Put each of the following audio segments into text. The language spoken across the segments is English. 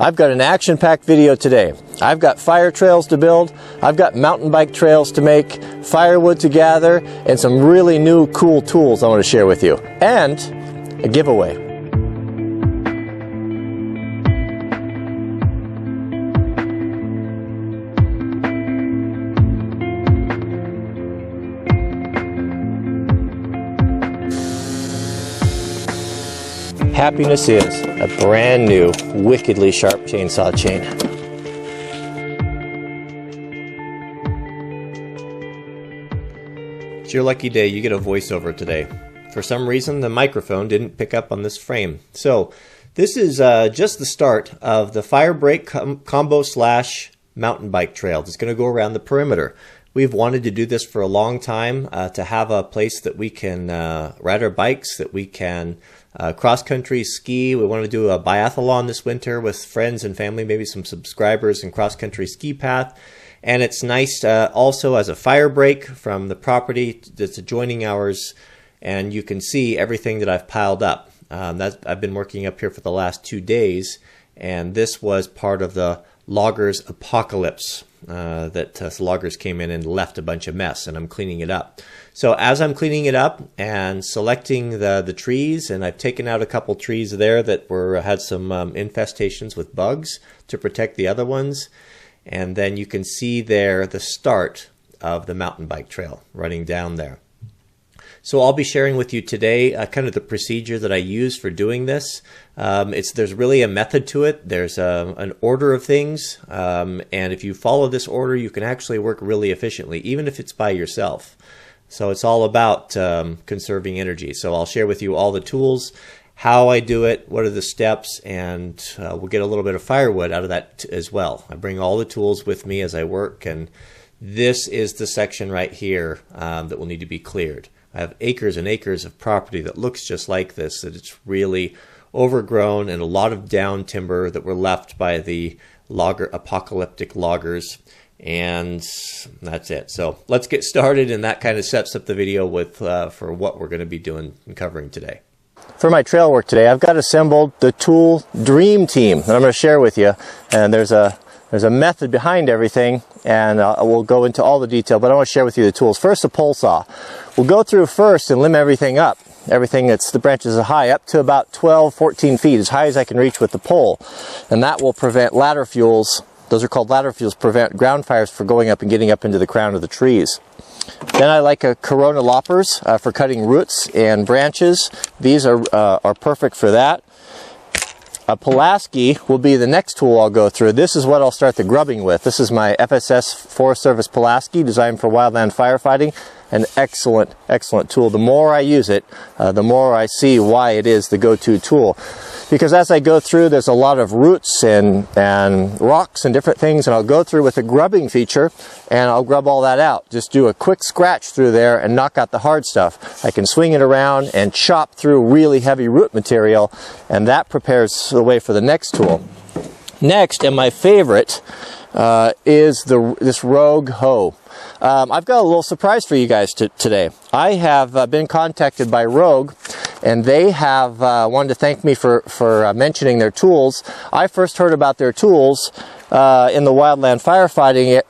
I've got an action-packed video today. I've got fire trails to build, I've got mountain bike trails to make, firewood to gather, and some really new cool tools I want to share with you. And a giveaway. Happiness is a brand new, wickedly sharp chainsaw chain. It's your lucky day, you get a voiceover today. For some reason, the microphone didn't pick up on this frame. So, this is just the start of the fire break combo slash mountain bike trail. It's going to go around the perimeter. We've wanted to do this for a long time, to have a place that we can ride our bikes, that we can cross-country ski. We want to do a biathlon this winter with friends and family, maybe some subscribers, and cross-country ski path. And it's nice also as a fire break from the property that's adjoining ours, and you can see everything that I've piled up. I've been working up here for the last 2 days, and this was part of the loggers apocalypse. That loggers came in and left a bunch of mess, and I'm cleaning it up. So as I'm cleaning it up and selecting the trees, and I've taken out a couple trees there that had some infestations with bugs to protect the other ones, and then you can see there the start of the mountain bike trail running down there. So I'll be sharing with you today kind of the procedure that I use for doing this. There's really a method to it. There's an order of things, and if you follow this order, you can actually work really efficiently, even if it's by yourself. So it's all about conserving energy. So I'll share with you all the tools, how I do it, what are the steps, and we'll get a little bit of firewood out of that as well. I bring all the tools with me as I work, and this is the section right here that will need to be cleared. I have acres and acres of property that looks just like this, that it's really overgrown, and a lot of down timber that were left by the apocalyptic loggers, and that's it. So let's get started, and that kind of sets up the video for what we're going to be doing and covering today. For my trail work today, I've got assembled the tool dream team that I'm going to share with you, and there's a method behind everything, and we'll go into all the detail, but I want to share with you the tools. First, a pole saw. We'll go through first and limb everything up. Everything that's the branches are high, up to about 12, 14 feet, as high as I can reach with the pole. And that will prevent ladder fuels. Those are called ladder fuels, prevent ground fires from going up and getting up into the crown of the trees. Then I like a Corona loppers for cutting roots and branches. These are perfect for that. A Pulaski will be the next tool I'll go through. This is what I'll start the grubbing with. This is my FSS Forest Service Pulaski, designed for wildland firefighting. An excellent, excellent tool. The more I use it, the more I see why it is the go-to tool. Because as I go through, there's a lot of roots and rocks and different things, and I'll go through with a grubbing feature, and I'll grub all that out. Just do a quick scratch through there and knock out the hard stuff. I can swing it around and chop through really heavy root material, and that prepares the way for the next tool. Next, and my favorite, is this Rogue hoe. I've got a little surprise for you guys today. I have been contacted by Rogue, and they have wanted to thank me for mentioning their tools. I first heard about their tools in the wildland firefighting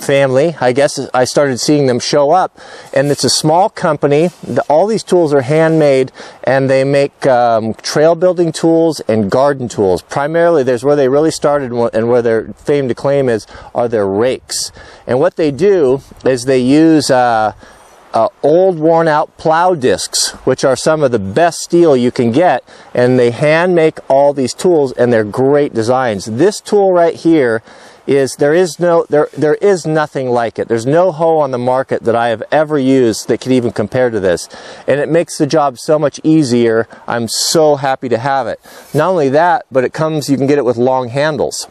family. I guess I started seeing them show up, and it's a small company. All these tools are handmade, and they make trail building tools and garden tools. Primarily, there's where they really started, and where their fame to claim are their rakes. And what they do is they use old worn out plow discs, which are some of the best steel you can get, and they hand make all these tools, and they're great designs. This tool right here there is nothing like it. There's no hoe on the market that I have ever used that could even compare to this, and it makes the job so much easier. I'm so happy to have it. Not only that, but you can get it with long handles.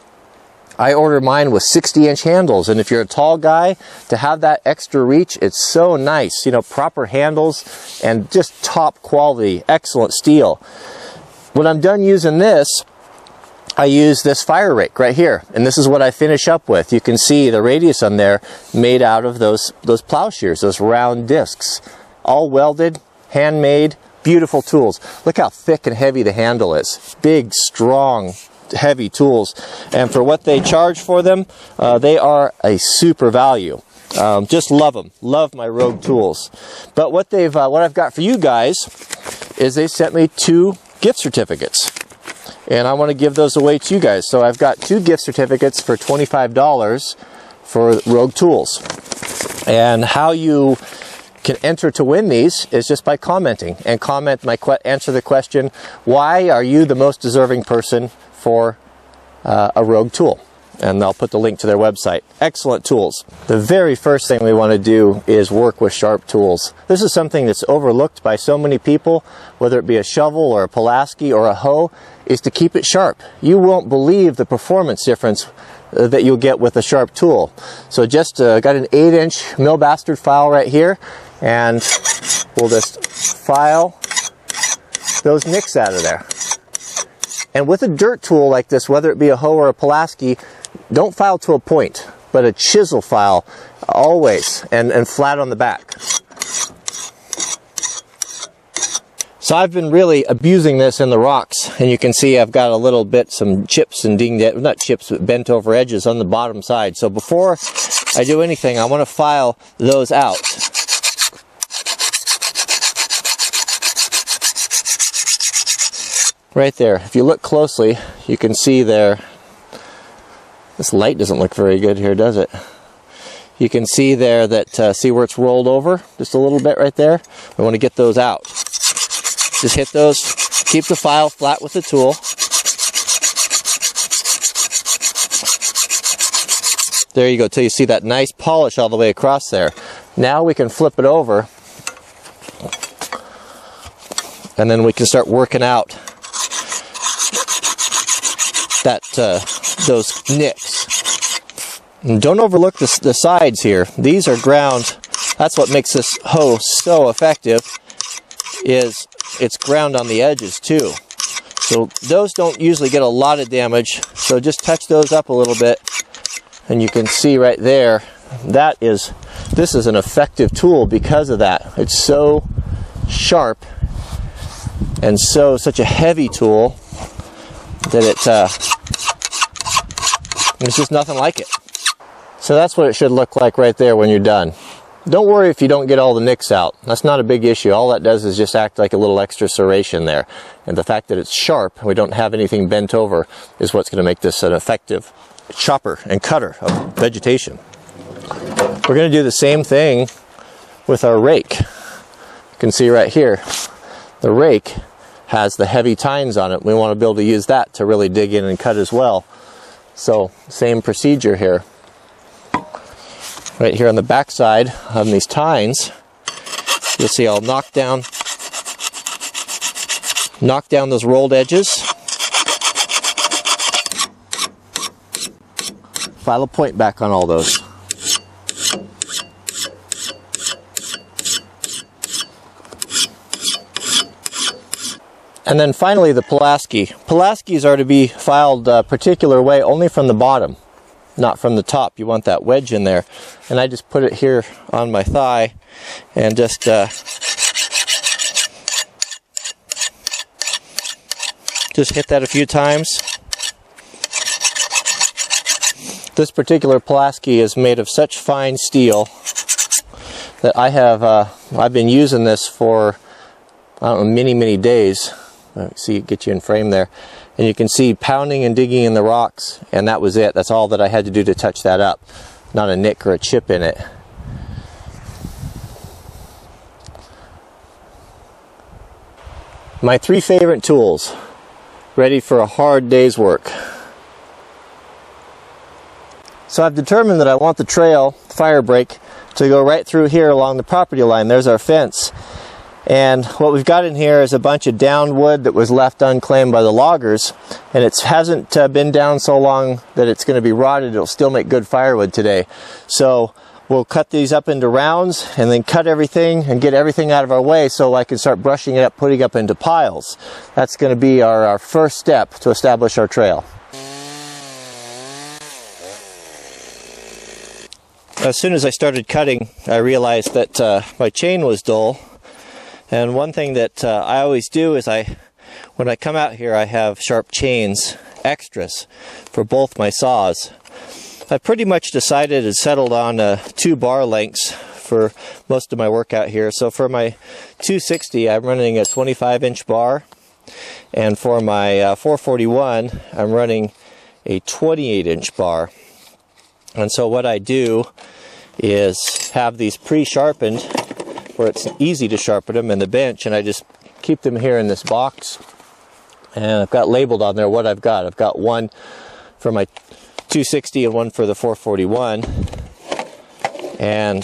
I ordered mine with 60-inch handles, and if you're a tall guy, to have that extra reach, it's so nice. You know, proper handles and just top quality, excellent steel. When I'm done using this, I use this fire rake right here, and this is what I finish up with. You can see the radius on there made out of those plowshares, those round discs, all welded, handmade, beautiful tools. Look how thick and heavy the handle is. Big, strong, heavy tools. And for what they charge for them, they are a super value. Just love them. Love my Rogue tools. But what I've got for you guys is they sent me 2 gift certificates. And I want to give those away to you guys. So I've got 2 gift certificates for $25 for Rogue tools. And how you can enter to win these is just by commenting. And answer the question, why are you the most deserving person for a Rogue tool? And I'll put the link to their website. Excellent tools. The very first thing we want to do is work with sharp tools. This is something that's overlooked by so many people, whether it be a shovel or a Pulaski or a hoe, is to keep it sharp. You won't believe the performance difference that you'll get with a sharp tool. So just got an 8-inch mill bastard file right here, and we'll just file those nicks out of there. And with a dirt tool like this, whether it be a hoe or a Pulaski, don't file to a point, but a chisel file always, and flat on the back. So I've been really abusing this in the rocks, and you can see I've got a little bit, some chips and not chips, but bent over edges on the bottom side. So before I do anything, I want to file those out. Right there, if you look closely, you can see there, this light doesn't look very good here, does it? You can see there that, see where it's rolled over? Just a little bit right there? We want to get those out. Just hit those, keep the file flat with the tool. There you go, till you see that nice polish all the way across there. Now we can flip it over, and then we can start working out that those nicks. And don't overlook the sides here. These are ground. That's what makes this hoe so effective, is it's ground on the edges too. So those don't usually get a lot of damage. So just touch those up a little bit, and you can see right there, this is an effective tool because of that. It's so sharp and such a heavy tool that there's just nothing like it. So that's what it should look like right there when you're done. Don't worry if you don't get all the nicks out. That's not a big issue. All that does is just act like a little extra serration there. And the fact that it's sharp, we don't have anything bent over, is what's going to make this an effective chopper and cutter of vegetation. We're going to do the same thing with our rake. You can see right here, the rake has the heavy tines on it. We want to be able to use that to really dig in and cut as well. So same procedure here. Right here on the back side on these tines, you'll see I'll knock down those rolled edges. File a point back on all those. And then finally the Pulaski. Pulaskis are to be filed a particular way only from the bottom, not from the top. You want that wedge in there. And I just put it here on my thigh and just hit that a few times. This particular Pulaski is made of such fine steel that I've been using this for, I don't know, many days. See, get you in frame there. And you can see pounding and digging in the rocks, and that was it. That's all that I had to do to touch that up. Not a nick or a chip in it. My 3 favorite tools, ready for a hard day's work. So I've determined that I want the trail, fire break, to go right through here along the property line. There's our fence. And what we've got in here is a bunch of downed wood that was left unclaimed by the loggers, and it hasn't been down so long that it's going to be rotted. It'll still make good firewood today. So we'll cut these up into rounds and then cut everything and get everything out of our way so I can start brushing it up, putting it up into piles. That's going to be our first step to establish our trail. As soon as I started cutting, I realized that my chain was dull. And one thing that I always do is when I come out here, I have sharp chains, extras, for both my saws. I pretty much decided and settled on 2 bar lengths for most of my work out here. So for my 260, I'm running a 25-inch bar, and for my 441, I'm running a 28-inch bar. And so what I do is have these pre-sharpened, where it's easy to sharpen them in the bench, and I just keep them here in this box. And I've got labeled on there what I've got. I've got one for my 260 and one for the 441. And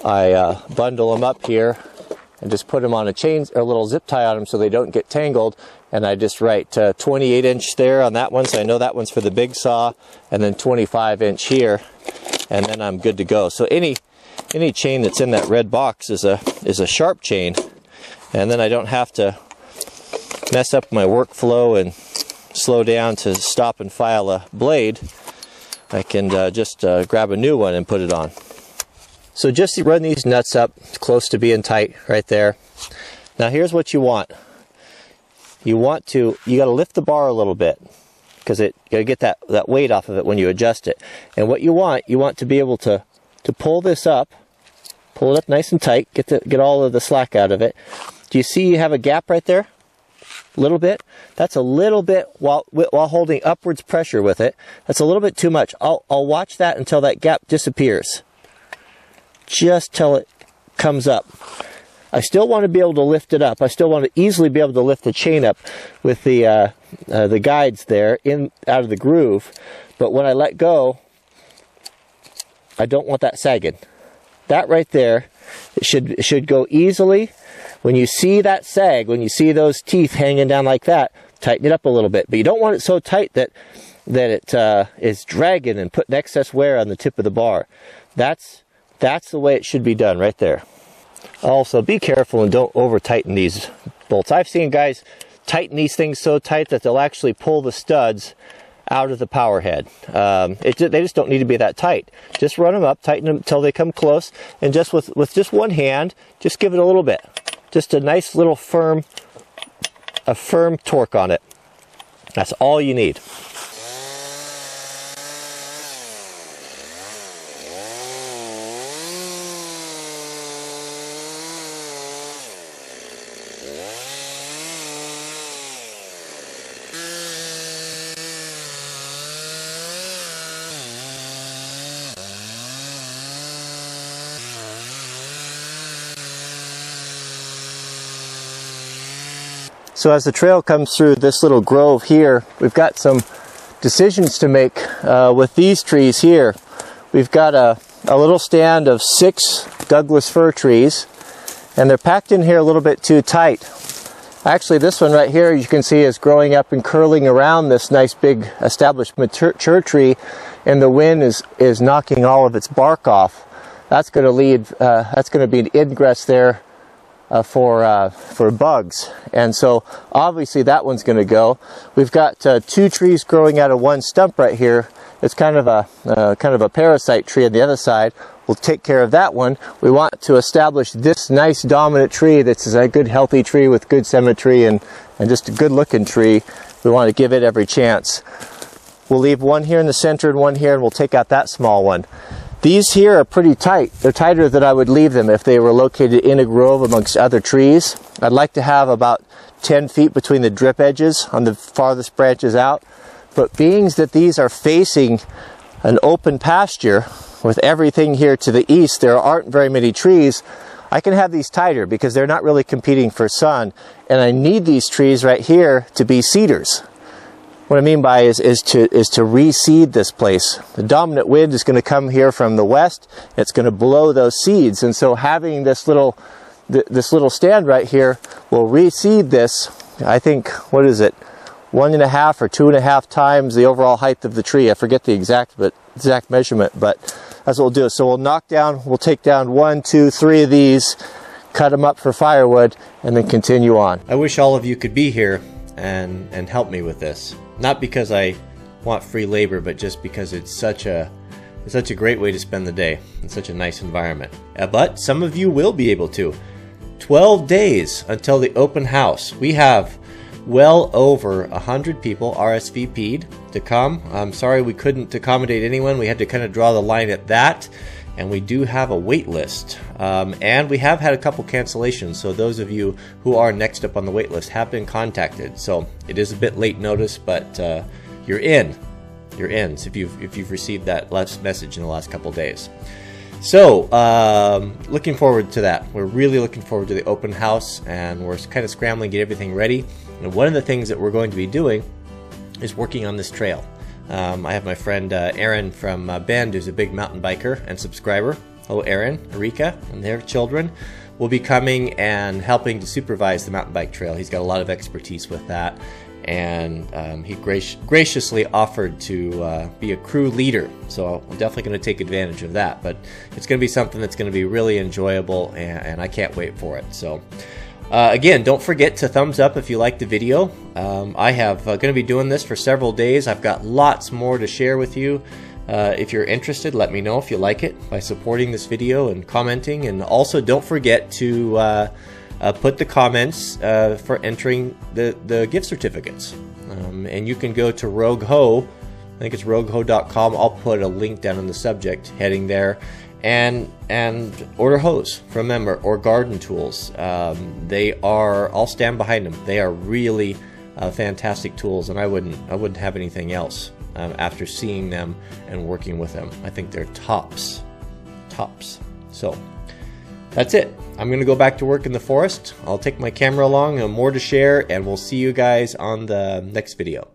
I bundle them up here and just put them on a chain or a little zip tie on them so they don't get tangled. And I just write 28-inch there on that one, so I know that one's for the big saw, and then 25-inch here, and then I'm good to go. So any chain that's in that red box is a sharp chain, and then I don't have to mess up my workflow and slow down to stop and file a blade. I can just grab a new one and put it on. So just run these nuts up close to being tight right there. Now here's what you want. You got to lift the bar a little bit, because you got to get that weight off of it when you adjust it. And what you want to be able to pull this up, pull it up nice and tight, get all of the slack out of it. Do you see you have a gap right there? A little bit. That's a little bit while holding upwards pressure with it. That's a little bit too much. I'll watch that until that gap disappears. Just till it comes up. I still want to be able to lift it up. I still want to easily be able to lift the chain up with the guides there out of the groove. But when I let go, I don't want that sagging. That right there, it should go easily. When you see that sag, when you see those teeth hanging down like that, tighten it up a little bit. But you don't want it so tight that it is dragging and putting excess wear on the tip of the bar. That's the way it should be done right there. Also, be careful and don't over tighten these bolts. I've seen guys tighten these things so tight that they'll actually pull the studs out of the power head. They just don't need to be that tight. Just run them up, tighten them until they come close, and just with just one hand, just give it a little bit. Just a nice little firm torque on it. That's all you need. So as the trail comes through this little grove here, we've got some decisions to make with these trees here. We've got a little stand of 6 Douglas fir trees, and they're packed in here a little bit too tight. Actually, this one right here, you can see, is growing up and curling around this nice big established mature tree, and the wind is knocking all of its bark off. That's going to be an ingress there for bugs, and so obviously that one's going to go. We've got 2 trees growing out of one stump right here. It's kind of a parasite tree on the other side. We'll take care of that one. We want to establish this nice dominant tree that's a good healthy tree with good symmetry and just a good looking tree. We want to give it every chance. We'll leave one here in the center and one here, and we'll take out that small one. These here are pretty tight. They're tighter than I would leave them if they were located in a grove amongst other trees. I'd like to have about 10 feet between the drip edges on the farthest branches out. But being that these are facing an open pasture with everything here to the east, there aren't very many trees. I can have these tighter because they're not really competing for sun. And I need these trees right here to be cedars. What I mean by is to reseed this place. The dominant wind is going to come here from the west. It's going to blow those seeds, and so having this little stand right here will reseed this. I think, what is it, 1.5 or 2.5 times the overall height of the tree. I forget the exact measurement, but that's what we'll do. So we'll take down 1, 2, 3 of these, cut them up for firewood, and then continue on. I wish all of you could be here and help me with this. Not because I want free labor, but just because it's such a great way to spend the day. It's such a nice environment. But some of you will be able to. 12 days until the open house. We have well over 100 people RSVP'd to come. I'm sorry we couldn't accommodate anyone. We had to kind of draw the line at that. And we do have a wait list. And we have had a couple cancellations. So those of you who are next up on the wait list have been contacted. So it is a bit late notice, but you're in. You're in if you've received that last message in the last couple days. So looking forward to that. We're really looking forward to the open house, and we're kind of scrambling to get everything ready. And one of the things that we're going to be doing is working on this trail. I have my friend Aaron from Bend, who's a big mountain biker and subscriber. Hello, Aaron, Erika, and their children will be coming and helping to supervise the mountain bike trail. He's got a lot of expertise with that, and he graciously offered to be a crew leader. So I'm definitely going to take advantage of that. But it's going to be something that's going to be really enjoyable, and I can't wait for it. So. Again, don't forget to thumbs up if you like the video. I have going to be doing this for several days. I've got lots more to share with you. If you're interested, let me know if you like it by supporting this video and commenting. And also don't forget to put the comments for entering the gift certificates. And you can go to Rogue Ho. I think it's rogueho.com. I'll put a link down in the subject heading there. And order hose from them, or garden tools. I'll stand behind them. They are really fantastic tools, and I wouldn't have anything else after seeing them and working with them. I think they're tops. So that's it. I'm gonna go back to work in the forest. I'll take my camera along and more to share, and we'll see you guys on the next video.